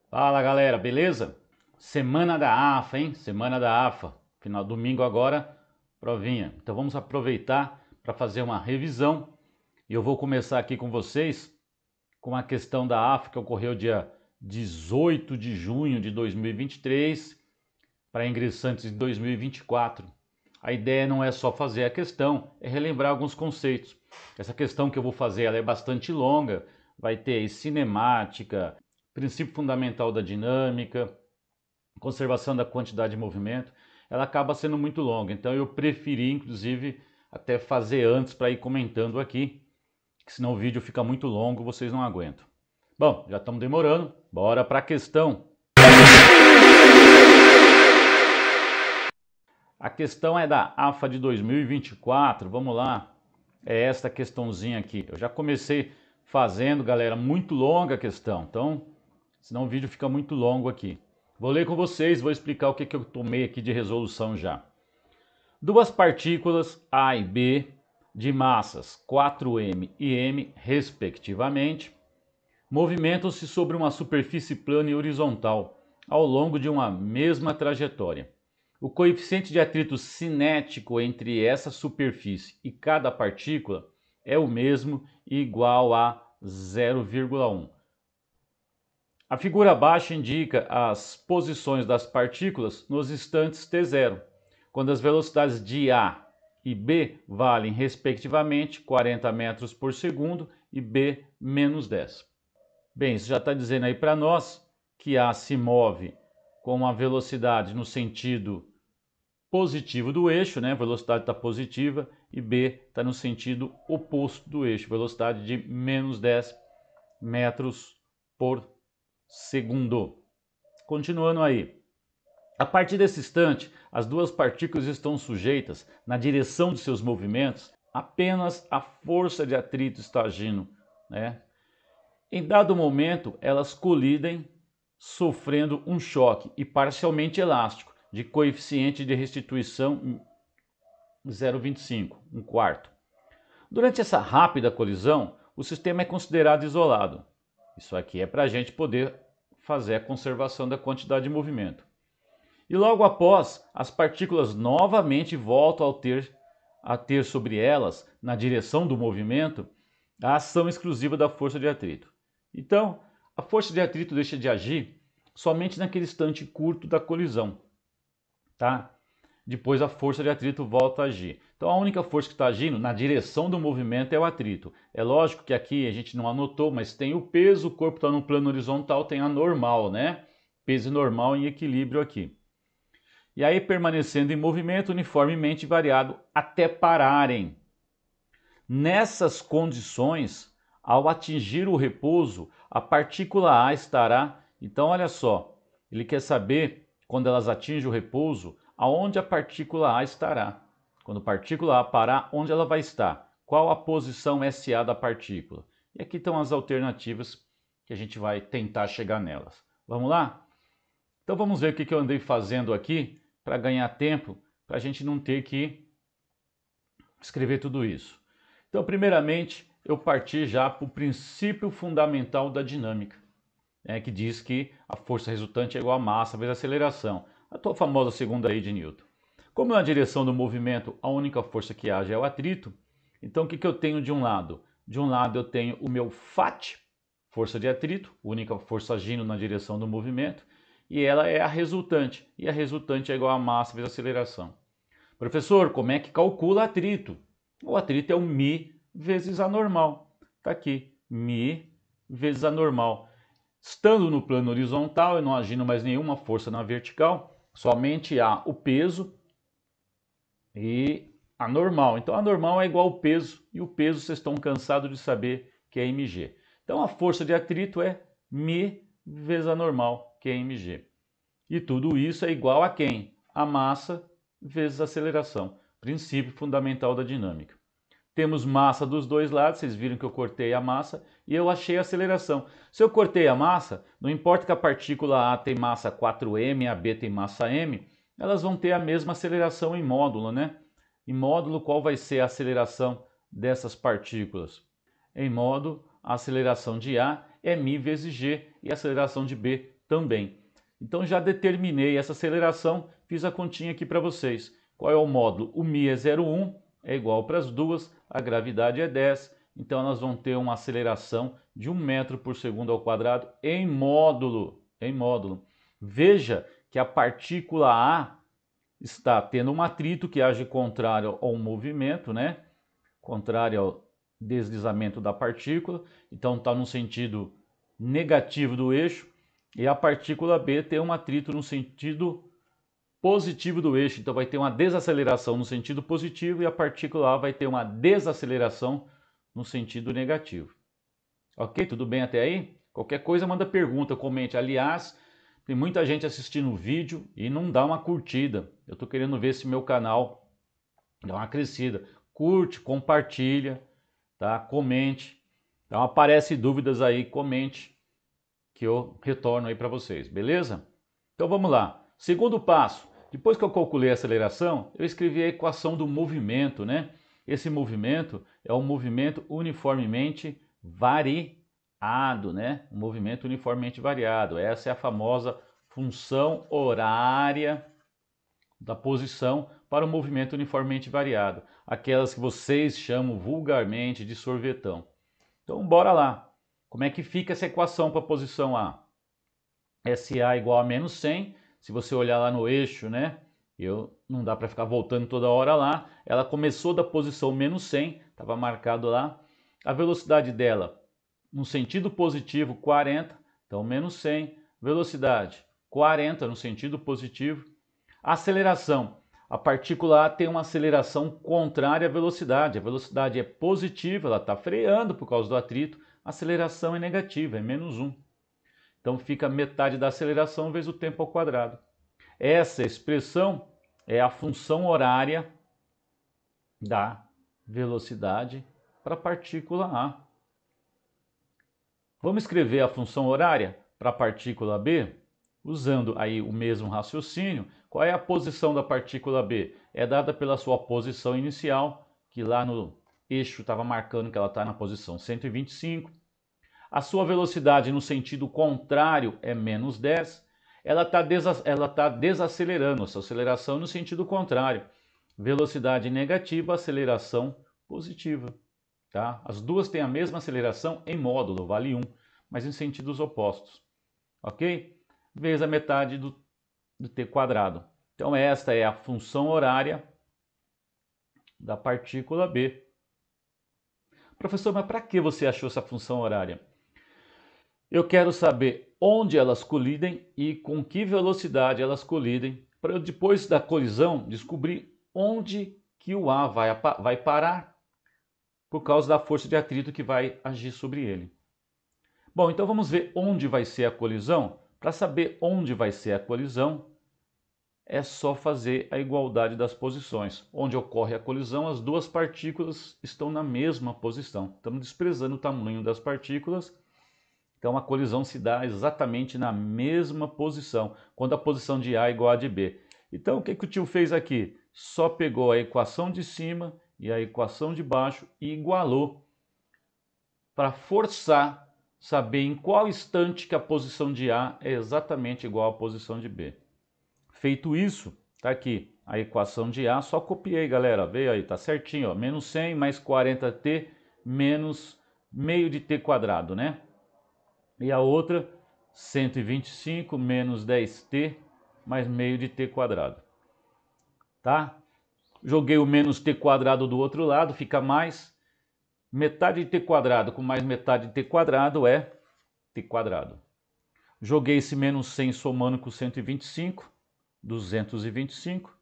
Fala galera, beleza? Semana da AFA, hein? Semana da AFA. Final domingo agora, provinha. Então vamos aproveitar para fazer uma revisão. E eu vou começar aqui com vocês com a questão da AFA que ocorreu dia 18 de junho de 2023 para ingressantes de 2024. A ideia não é só fazer a questão, é relembrar alguns conceitos. Essa questão que eu vou fazer ela é bastante longa, vai ter aí cinemática, princípio fundamental da dinâmica, conservação da quantidade de movimento, ela acaba sendo muito longa. Então eu preferi, inclusive, até fazer antes para ir comentando aqui, que senão o vídeo fica muito longo, vocês não aguentam. Bom, já estamos demorando, bora para a questão. A questão é da AFA de 2024, vamos lá. É esta questãozinha aqui. Eu já comecei fazendo, galera, muito longa a questão, então senão o vídeo fica muito longo aqui. Vou ler com vocês, vou explicar o que eu tomei aqui de resolução já. Duas partículas A e B de massas 4m e m, respectivamente, movimentam-se sobre uma superfície plana e horizontal ao longo de uma mesma trajetória. O coeficiente de atrito cinético entre essa superfície e cada partícula é o mesmo e igual a 0,1. A figura abaixo indica as posições das partículas nos instantes t0, quando as velocidades de A e B valem respectivamente 40 metros por segundo e B menos 10. Bem, isso já está dizendo aí para nós que A se move com uma velocidade no sentido positivo do eixo, né? A velocidade está positiva, e B está no sentido oposto do eixo, velocidade de menos 10 metros por segundo. Continuando aí. A partir desse instante, as duas partículas estão sujeitas, na direção de seus movimentos, apenas à força de atrito está agindo, né? Em dado momento, elas colidem, sofrendo um choque e parcialmente elástico, de coeficiente de restituição 0,25, um quarto. Durante essa rápida colisão, o sistema é considerado isolado. Isso aqui é para a gente poder fazer a conservação da quantidade de movimento. E logo após, as partículas novamente voltam a ter sobre elas, na direção do movimento, a ação exclusiva da força de atrito. Então, a força de atrito deixa de agir somente naquele instante curto da colisão, tá? Depois a força de atrito volta a agir. Então a única força que está agindo na direção do movimento é o atrito. É lógico que aqui a gente não anotou, mas tem o peso, o corpo está no plano horizontal, tem a normal, né? Peso normal em equilíbrio aqui. E aí permanecendo em movimento uniformemente variado até pararem. Nessas condições, ao atingir o repouso, a partícula A estará... Então olha só, ele quer saber, quando elas atingem o repouso, aonde a partícula A estará. Quando a partícula A parar, onde ela vai estar? Qual a posição SA da partícula? E aqui estão as alternativas que a gente vai tentar chegar nelas. Vamos lá? Então vamos ver o que eu andei fazendo aqui para ganhar tempo, para a gente não ter que escrever tudo isso. Então, primeiramente, eu parti já para o princípio fundamental da dinâmica, né, que diz que a força resultante é igual a massa vezes a aceleração. A tua famosa segunda lei de Newton. Como na direção do movimento a única força que age é o atrito, então o que eu tenho de um lado? De um lado eu tenho o meu Fat, força de atrito, única força agindo na direção do movimento, e ela é a resultante, e a resultante é igual a massa vezes a aceleração. Professor, como é que calcula atrito? O atrito é o μ vezes a normal. Está aqui, μ vezes a normal. Estando no plano horizontal e não agindo mais nenhuma força na vertical, somente há o peso e a normal. Então a normal é igual ao peso, e o peso vocês estão cansados de saber que é mg. Então a força de atrito é μ vezes a normal, que é mg. E tudo isso é igual a quem? A massa vezes a aceleração. Princípio fundamental da dinâmica. Temos massa dos dois lados, vocês viram que eu cortei a massa e eu achei a aceleração. Se eu cortei a massa, não importa que a partícula A tem massa 4m e a B tem massa m, elas vão ter a mesma aceleração em módulo, né? Em módulo, qual vai ser a aceleração dessas partículas? Em módulo, a aceleração de A é μ vezes g e a aceleração de B também. Então já determinei essa aceleração, fiz a continha aqui para vocês. Qual é o módulo? O μ é 0,1, é igual para as duas, a gravidade é 10, então nós vamos ter uma aceleração de 1 metro por segundo ao quadrado em módulo. Veja que a partícula A está tendo um atrito que age contrário ao movimento, né? Contrário ao deslizamento da partícula, então está no sentido negativo do eixo, e a partícula B tem um atrito no sentido positivo do eixo, então vai ter uma desaceleração no sentido positivo e a partícula A vai ter uma desaceleração no sentido negativo. Ok? Tudo bem até aí? Qualquer coisa manda pergunta, comente. Aliás, tem muita gente assistindo o vídeo e não dá uma curtida. Eu estou querendo ver se meu canal dá uma crescida. Curte, compartilha, tá? Comente. Então aparece dúvidas aí, comente que eu retorno aí para vocês, beleza? Então vamos lá. Segundo passo, depois que eu calculei a aceleração, eu escrevi a equação do movimento, né? Esse movimento é um movimento uniformemente variado, né? Um movimento uniformemente variado. Essa é a famosa função horária da posição para o movimento uniformemente variado. Aquelas que vocês chamam vulgarmente de sorvetão. Então bora lá. Como é que fica essa equação para a posição A? SA igual a menos 100. Se você olhar lá no eixo, né? Não dá para ficar voltando toda hora lá. Ela começou da posição menos 100, estava marcado lá. A velocidade dela, no sentido positivo, 40. Então, menos 100. Velocidade, 40 no sentido positivo. A aceleração. A partícula A tem uma aceleração contrária à velocidade. A velocidade é positiva, ela está freando por causa do atrito. A aceleração é negativa, é menos 1. Então fica metade da aceleração vezes o tempo ao quadrado. Essa expressão é a função horária da velocidade para a partícula A. Vamos escrever a função horária para a partícula B? Usando aí o mesmo raciocínio. Qual é a posição da partícula B? É dada pela sua posição inicial, que lá no eixo estava marcando que ela está na posição 125. A sua velocidade no sentido contrário é menos 10. Ela está desacelerando, a sua aceleração no sentido contrário. Velocidade negativa, aceleração positiva. Tá? As duas têm a mesma aceleração em módulo, vale 1, mas em sentidos opostos. Ok? Vezes a metade do t quadrado. Então esta é a função horária da partícula B. Professor, mas para que você achou essa função horária? Eu quero saber onde elas colidem e com que velocidade elas colidem, para eu depois da colisão descobrir onde que o A vai parar por causa da força de atrito que vai agir sobre ele. Bom, então vamos ver onde vai ser a colisão. Para saber onde vai ser a colisão, é só fazer a igualdade das posições. Onde ocorre a colisão, as duas partículas estão na mesma posição. Estamos desprezando o tamanho das partículas. Então a colisão se dá exatamente na mesma posição, quando a posição de A é igual a de B. Então o que o tio fez aqui? Só pegou a equação de cima e a equação de baixo e igualou para forçar saber em qual instante que a posição de A é exatamente igual à posição de B. Feito isso, tá aqui a equação de A, só copiei, galera, veio aí, tá certinho, ó, menos 100 mais 40t menos meio de t quadrado, né? E a outra, 125 menos 10t mais meio de t quadrado. Tá? Joguei o menos t quadrado do outro lado, fica mais. Metade de t quadrado com mais metade de t quadrado é t quadrado. Joguei esse menos 100 somando com 125, 225.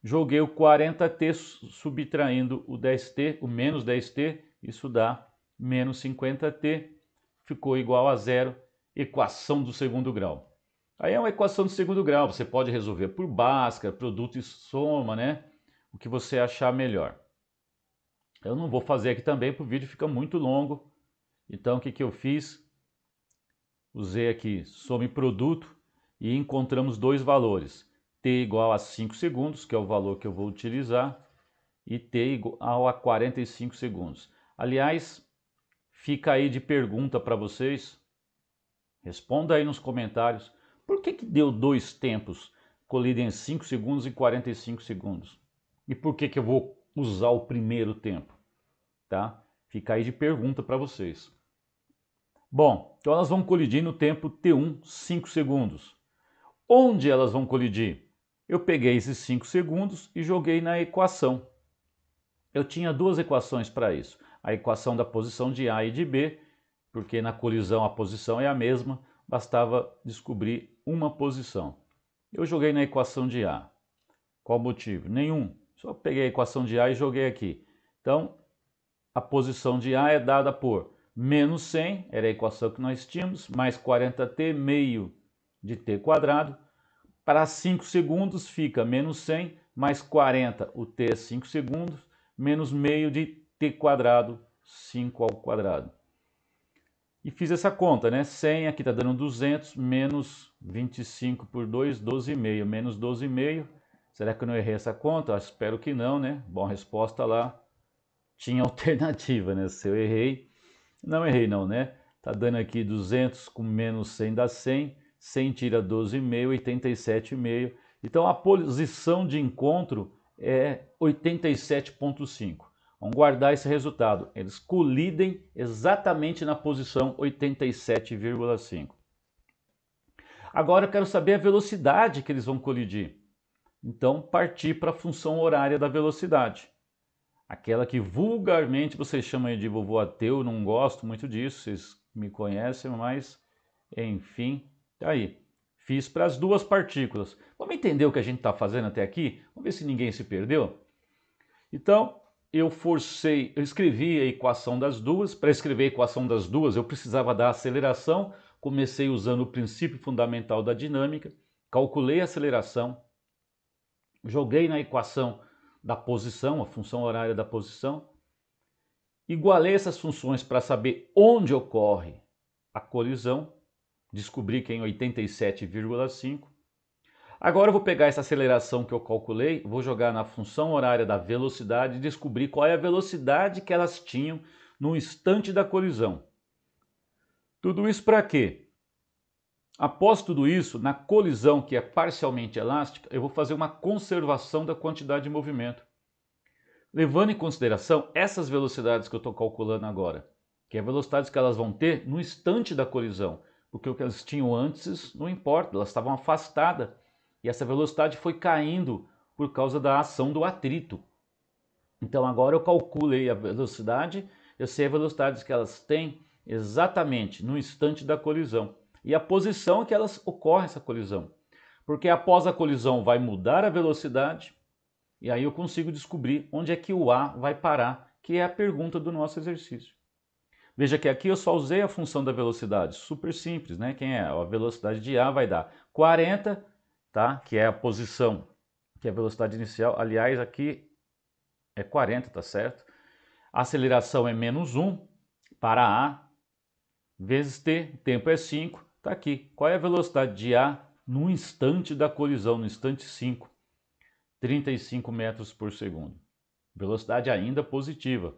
Joguei o 40t subtraindo o 10t, o menos 10t, isso dá menos 50t. Ficou igual a zero, equação do segundo grau. Aí é uma equação do segundo grau, você pode resolver por Bhaskara, produto e soma, né? O que você achar melhor. Eu não vou fazer aqui também, porque o vídeo fica muito longo. Então o que eu fiz? Usei aqui soma e produto e encontramos dois valores. T igual a 5 segundos, que é o valor que eu vou utilizar, e T igual a 45 segundos. Aliás, fica aí de pergunta para vocês. Responda aí nos comentários Por que deu dois tempos? Colidem em 5 segundos e 45 segundos. E por que eu vou usar o primeiro tempo? Tá? Fica aí de pergunta para vocês. Bom, então elas vão colidir no tempo T1, 5 segundos. Onde elas vão colidir? Eu peguei esses 5 segundos e joguei na equação. Eu tinha duas equações para isso. A equação da posição de A e de B, porque na colisão a posição é a mesma, bastava descobrir uma posição. Eu joguei na equação de A. Qual motivo? Nenhum. Só peguei a equação de A e joguei aqui. Então, a posição de A é dada por menos 100, era a equação que nós tínhamos, mais 40t meio de t quadrado. Para 5 segundos fica menos 100 mais 40, o t é 5 segundos, menos meio de t quadrado, 5 ao quadrado. E fiz essa conta, né? 100 aqui está dando 200, menos 25 por 2, 12,5, menos 12,5. Será que eu não errei essa conta? Eu espero que não, né? Bom, a resposta lá tinha alternativa, né? Se eu errei, não errei não, né? Tá dando aqui 200 com menos 100 dá 100, 100 tira 12,5, 87,5. Então a posição de encontro é 87,5. Vamos guardar esse resultado. Eles colidem exatamente na posição 87,5. Agora eu quero saber a velocidade que eles vão colidir. Então partir para a função horária da velocidade. Aquela que vulgarmente vocês chamam de vovô ateu, não gosto muito disso, vocês me conhecem, mas enfim, tá aí. Fiz para as duas partículas. Vamos entender o que a gente está fazendo até aqui? Vamos ver se ninguém se perdeu? Então, eu escrevi a equação das duas. Para escrever a equação das duas, eu precisava da aceleração. Comecei usando o princípio fundamental da dinâmica, calculei a aceleração, joguei na equação da posição, a função horária da posição, igualei essas funções para saber onde ocorre a colisão, descobri que é em 87,5. Agora eu vou pegar essa aceleração que eu calculei, vou jogar na função horária da velocidade e descobrir qual é a velocidade que elas tinham no instante da colisão. Tudo isso para quê? Após tudo isso, na colisão que é parcialmente elástica, eu vou fazer uma conservação da quantidade de movimento. Levando em consideração essas velocidades que eu estou calculando agora, que é a velocidade que elas vão ter no instante da colisão, porque o que elas tinham antes não importa, elas estavam afastadas e essa velocidade foi caindo por causa da ação do atrito. Então agora eu calculei a velocidade, eu sei a velocidade que elas têm exatamente no instante da colisão e a posição que elas ocorrem essa colisão, porque após a colisão vai mudar a velocidade e aí eu consigo descobrir onde é que o A vai parar, que é a pergunta do nosso exercício. Veja que aqui eu só usei a função da velocidade, super simples, né? Quem é? A velocidade de A vai dar 40, tá? Que é a posição, que é a velocidade inicial. Aliás, aqui é 40, tá certo? A aceleração é menos 1 para A, vezes T, o tempo é 5, tá aqui. Qual é a velocidade de A no instante da colisão, no instante 5? 35 metros por segundo. Velocidade ainda positiva.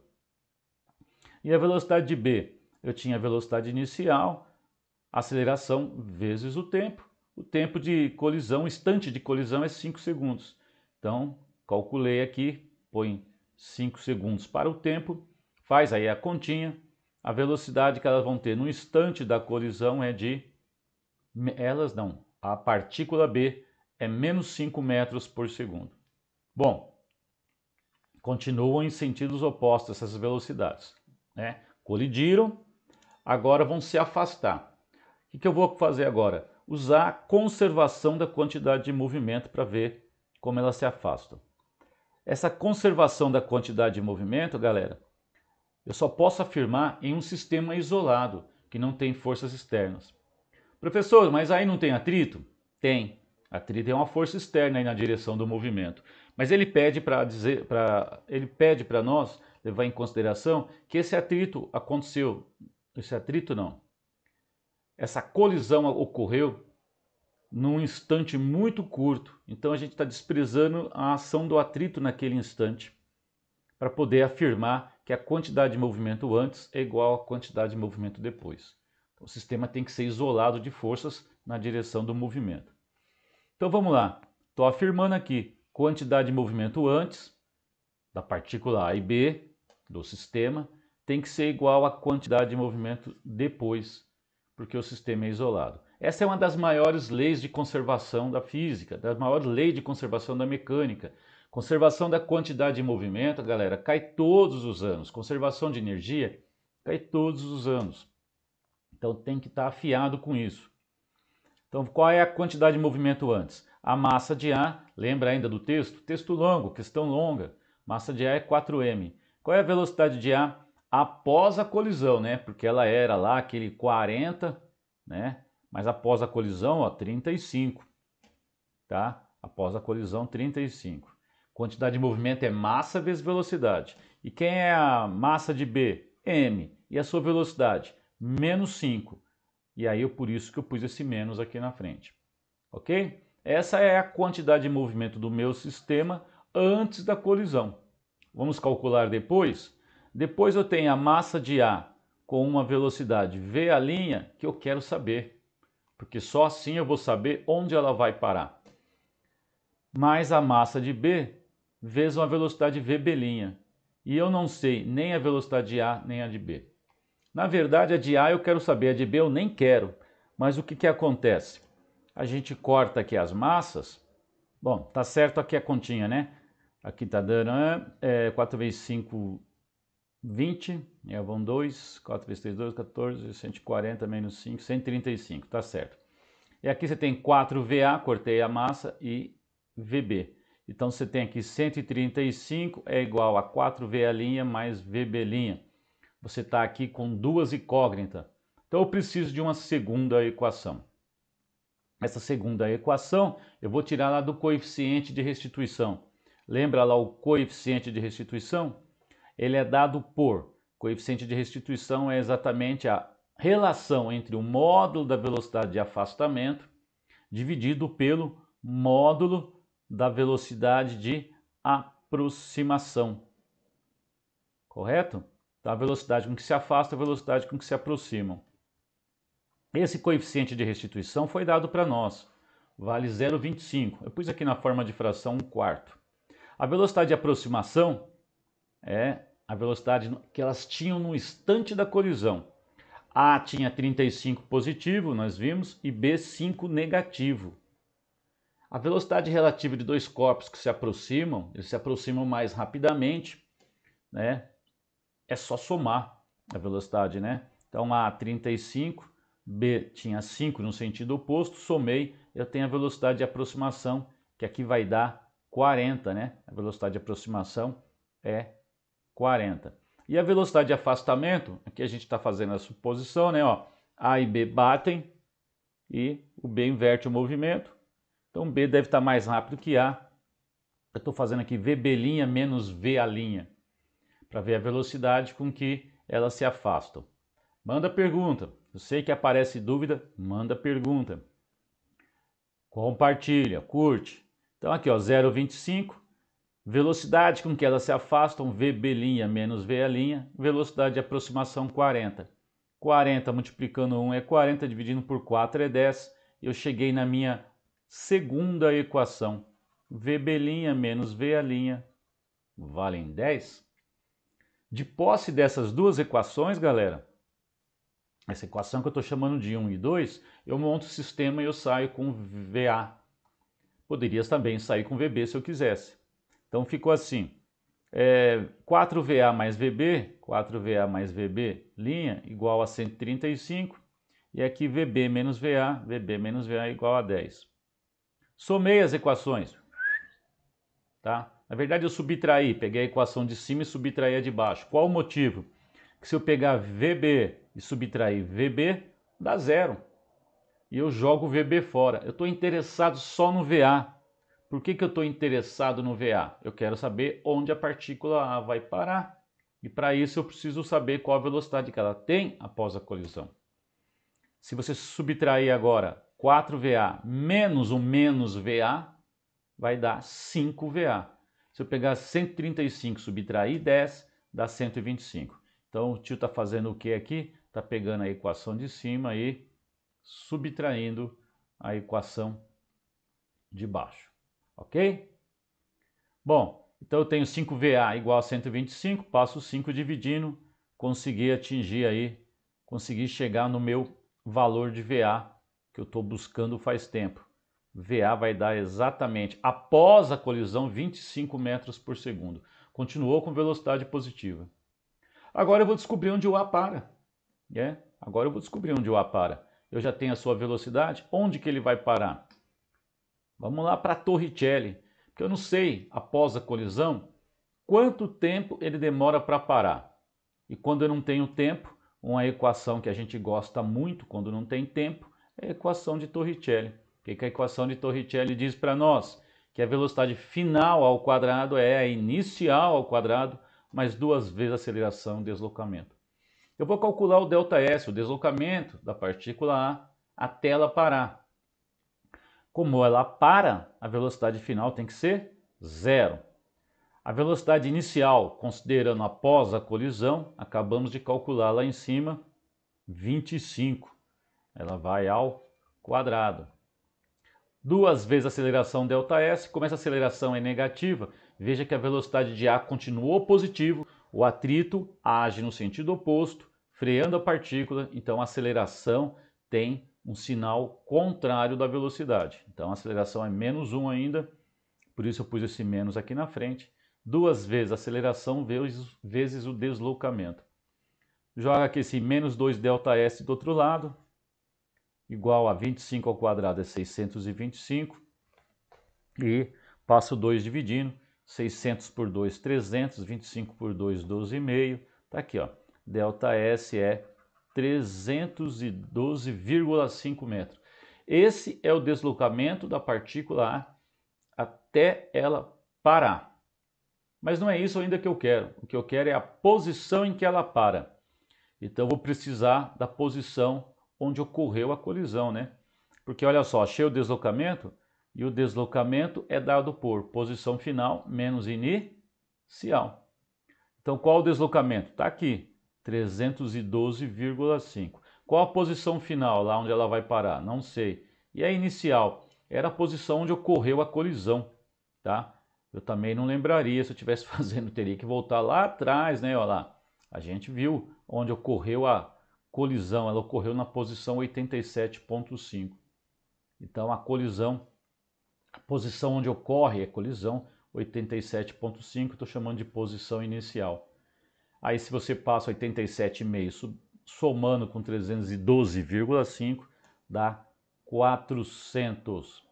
E a velocidade de B? Eu tinha a velocidade inicial, aceleração vezes o tempo de colisão, o instante de colisão é 5 segundos. Então, calculei aqui, põe 5 segundos para o tempo, faz aí a continha, a velocidade que elas vão ter no instante da colisão é de, a partícula B é menos 5 metros por segundo. Bom, continuam em sentidos opostos essas velocidades, né? Colidiram, agora vão se afastar. O que eu vou fazer agora? Usar a conservação da quantidade de movimento para ver como elas se afastam. Essa conservação da quantidade de movimento, galera, eu só posso afirmar em um sistema isolado, que não tem forças externas. Professor, mas aí não tem atrito? Tem. Atrito é uma força externa aí na direção do movimento. Mas ele pede para nós levar em consideração que esse atrito aconteceu. Esse atrito não. Essa colisão ocorreu num instante muito curto. Então a gente está desprezando a ação do atrito naquele instante para poder afirmar que a quantidade de movimento antes é igual à quantidade de movimento depois. O sistema tem que ser isolado de forças na direção do movimento. Então vamos lá. Estou afirmando aqui, quantidade de movimento antes da partícula A e B do sistema tem que ser igual à quantidade de movimento depois, porque o sistema é isolado. Essa é uma das maiores leis de conservação da física, das maiores leis de conservação da mecânica. Conservação da quantidade de movimento, galera, cai todos os anos. Conservação de energia cai todos os anos. Então tem que estar afiado com isso. Então qual é a quantidade de movimento antes? A massa de A, lembra ainda do texto? Texto longo, questão longa. Massa de A é 4m. Qual é a velocidade de A após a colisão, né? Porque ela era lá aquele 40, né? Mas após a colisão, ó, 35, tá? Após a colisão, 35. Quantidade de movimento é massa vezes velocidade. E quem é a massa de B? M. E a sua velocidade? Menos 5. E aí, por isso que eu pus esse menos aqui na frente. Ok? Essa é a quantidade de movimento do meu sistema antes da colisão. Vamos calcular depois? Depois eu tenho a massa de A com uma velocidade v' que eu quero saber. Porque só assim eu vou saber onde ela vai parar. Mais a massa de B vezes uma velocidade vb'. E eu não sei nem a velocidade de A nem a de B. Na verdade, a de A eu quero saber, a de B eu nem quero. Mas o que acontece? A gente corta aqui as massas. Bom, tá certo aqui a continha, né? Aqui tá dando 4 vezes 5, 20. Vão 2, 4 vezes 3, 2, 14, 140 menos 5, 135, tá certo. E aqui você tem 4VA, cortei a massa, e VB. Então você tem aqui 135 é igual a 4VA' mais VB'. Você está aqui com duas incógnitas. Então eu preciso de uma segunda equação. Essa segunda equação eu vou tirar lá do coeficiente de restituição. Lembra lá o coeficiente de restituição? Ele é dado por, coeficiente de restituição é exatamente a relação entre o módulo da velocidade de afastamento dividido pelo módulo da velocidade de aproximação. Correto? Então, a velocidade com que se afasta, a velocidade com que se aproximam. Esse coeficiente de restituição foi dado para nós, vale 0,25. Eu pus aqui na forma de fração 1/4. A velocidade de aproximação é a velocidade que elas tinham no instante da colisão. A tinha 35 positivo, nós vimos, e B 5 negativo. A velocidade relativa de dois corpos que se aproximam, eles se aproximam mais rapidamente, né? É só somar a velocidade, né? Então A 35, B tinha 5 no sentido oposto, somei, eu tenho a velocidade de aproximação, que aqui vai dar 40, né? A velocidade de aproximação é 40. E a velocidade de afastamento, aqui a gente está fazendo a suposição, né? Ó, A e B batem e o B inverte o movimento. Então B deve estar mais rápido que A. Eu estou fazendo aqui VB' menos VA', para ver a velocidade com que elas se afastam. Manda pergunta. Eu sei que aparece dúvida, manda pergunta. Compartilha, curte. Então aqui, ó, 0,25. Velocidade com que elas se afastam, VB' menos VA', velocidade de aproximação 40. 40 multiplicando 1 é 40, dividindo por 4 é 10. Eu cheguei na minha segunda equação. VB' menos VA' valem 10. De posse dessas duas equações, galera, essa equação que eu estou chamando de 1 e 2, eu monto o sistema e eu saio com VA. Poderia também sair com VB se eu quisesse. Então ficou assim, 4VA mais VB, 4VA mais VB' igual a 135, e aqui VB menos VA igual a 10. Somei as equações, tá? Na verdade eu subtraí, peguei a equação de cima e subtraí a de baixo. Qual o motivo? Que se eu pegar VB e subtrair VB, dá zero. E eu jogo o VB fora. Eu estou interessado só no VA. Por que eu estou interessado no VA? Eu quero saber onde a partícula A vai parar. E para isso eu preciso saber qual a velocidade que ela tem após a colisão. Se você subtrair agora 4VA menos o menos VA, vai dar 5VA. Se eu pegar 135 e subtrair 10, dá 125. Então o tio está fazendo o que aqui? está pegando a equação de cima e subtraindo a equação de baixo, ok? Bom, então eu tenho 5VA igual a 125, passo 5 dividindo, consegui atingir aí, consegui chegar no meu valor de VA que eu estou buscando faz tempo. VA vai dar exatamente, após a colisão, 25 metros por segundo. Continuou com velocidade positiva. Agora eu vou descobrir onde o A para. Agora eu vou descobrir onde o A para. Eu já tenho a sua velocidade, onde que ele vai parar? Vamos lá para a Torricelli, porque eu não sei, após a colisão, quanto tempo ele demora para parar. E quando eu não tenho tempo, uma equação que a gente gosta muito quando não tem tempo, é a equação de Torricelli. O que a equação de Torricelli diz para nós? Que a velocidade final ao quadrado é a inicial ao quadrado, mais 2 vezes a aceleração e deslocamento. Eu vou calcular o ΔS, o deslocamento da partícula A, até ela parar. Como ela para, a velocidade final tem que ser 0. A velocidade inicial, considerando após a colisão, acabamos de calcular lá em cima, 25. Ela vai ao quadrado. 2 vezes a aceleração ΔS, como essa aceleração é negativa, veja que a velocidade de A continuou positivo, o atrito age no sentido oposto, freando a partícula, então a aceleração tem um sinal contrário da velocidade. Então a aceleração é menos 1 ainda, por isso eu pus esse menos aqui na frente. 2 vezes a aceleração vezes o deslocamento. Joga aqui esse menos 2 ΔS do outro lado, igual a 25 ao quadrado é 625. E passo 2 dividindo, 600 por 2, 300, 25 por 2, 12,5. Está aqui, ó. ΔS é 312,5 metros. Esse é o deslocamento da partícula A até ela parar. Mas não é isso ainda que eu quero. O que eu quero é a posição em que ela para. Então eu vou precisar da posição onde ocorreu a colisão, né? Porque olha só, achei o deslocamento e o deslocamento é dado por posição final menos inicial. Então qual o deslocamento? Está aqui, 312,5. Qual a posição final, lá onde ela vai parar? Não sei. E a inicial? Era a posição onde ocorreu a colisão, tá? Eu também não lembraria, se eu estivesse fazendo, teria que voltar lá atrás, né? Olha lá, a gente viu onde ocorreu a colisão, ela ocorreu na posição 87,5. Então a colisão, a posição onde ocorre a colisão, 87,5, estou chamando de posição inicial. Aí se você passa 87,5 somando com 312,5, dá 400.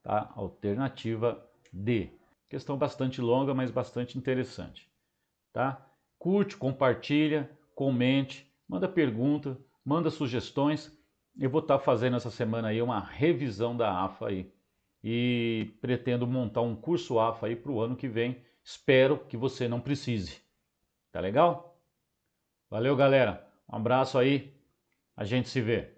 Tá? Alternativa D. Questão bastante longa, mas bastante interessante. Tá? Curte, compartilha, comente, manda pergunta, manda sugestões. Eu vou estar fazendo essa semana aí uma revisão da AFA aí. E pretendo montar um curso AFA aí para o ano que vem. Espero que você não precise. Tá legal? Valeu, galera. Um abraço aí. A gente se vê.